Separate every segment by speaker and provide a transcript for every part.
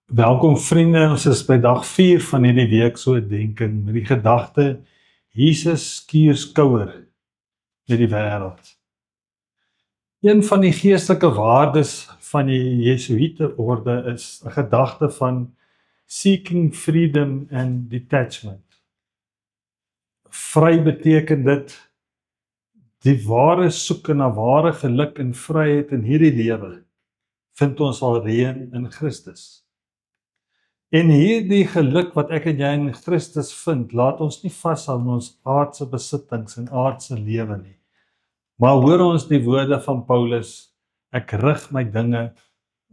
Speaker 1: Welkom vriende, ons is by dag 4 van hierdie week so denking met die gedagte Jesus skuur skouer met die wêreld. Een van die geestelike waardes van die Jesuïte orde is 'n gedagte van seeking freedom and detachment. Vry beteken dit die ware soeke na ware geluk en vryheid in hierdie lewe vind ons alreeds in Christus. En hierdie geluk wat ek en jy in Christus vind, laat ons nie vashou aan ons aardse besittings en aardse lewe nie. Maar hoor ons die woorde van Paulus, ek rig my dinge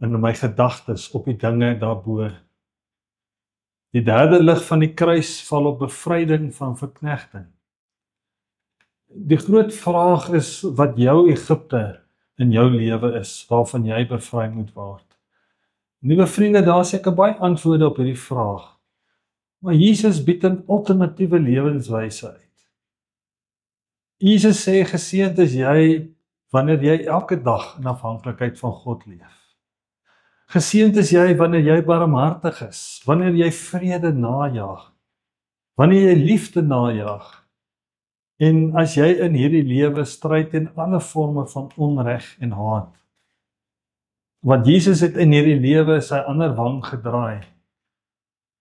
Speaker 1: in my gedagtes op die dinge daarbo. Die derde lig van die kruis val op bevryding van verknegting. Die groot vraag is wat jou Egipte in jou lewe is, waarvan jy bevry moet word. Nuwe vriende, daar seker baie antwoorde op hierdie vraag. Maar Jesus bied 'n ultimatiewe lewenswyse uit. Jesus sê geseënd is jy wanneer jy elke dag in afhanklikheid van God leef. Geseënd is jy wanneer jy barmhartig is, wanneer jy vrede najag, wanneer jy liefde najag. En as jy in hierdie lewe stryd teen alle forme van onreg en haat. Want Jesus het in hierdie lewe sy ander wang gedraai.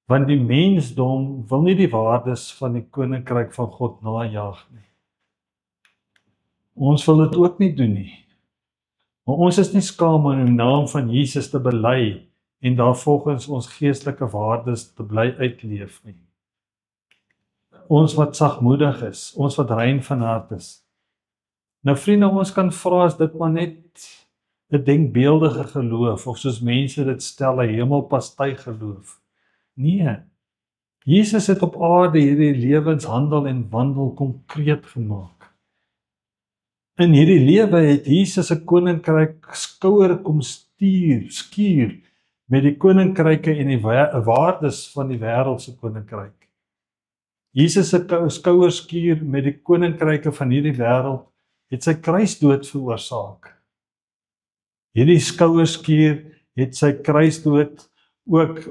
Speaker 1: Want die mensdom wil nie die waardes van die koninkryk van God najag nie. Ons wil dit ook nie doen nie. Maar ons is nie skaam om in die naam van Jesus te bely en daarvolgens ons geestelike waardes te bly uitleef nie. Ons wat sagmoedig is, ons wat rein van hart is. Nou vriende, ons kan vra as dit maar net 'n denkbeeldige geloof, of soos mense dit stel, 'n hemelpastei geloof. Nee, Jesus het op aarde hierdie lewenshandel en wandel konkreet gemaak. In hierdie lewe het Jesus 'n koninkryk skouer kom skuur met die koninkryke en die waardes van die wêreldse koninkryk. Jesus se skouer skuur met die koninkryke van hierdie wêreld het sy kruisdood veroorsaak. Hierdie skouerskuur het sy kruisdood ook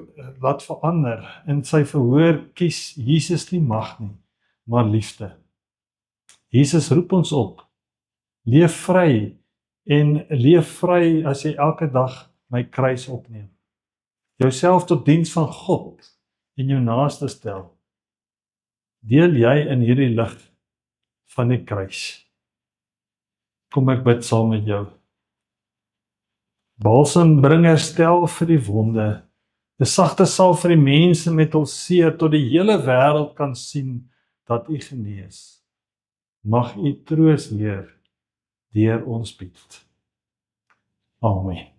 Speaker 1: laat verander. In sy verhoor kies Jesus nie mag nie, maar liefde. Jesus roep ons op, leef vry en leef vry as jy elke dag my kruis opneem. Jouself tot diens van God en jou naaste stel. Deel jy in hierdie lig van die kruis. Kom ek bid saam met jou. Balsam bring herstel vir die wonde, 'n sagte salf vir die mense met hul seer, tot die hele wêreld kan sien dat U genees. Mag U troos, Heer, deur ons bied. Amen.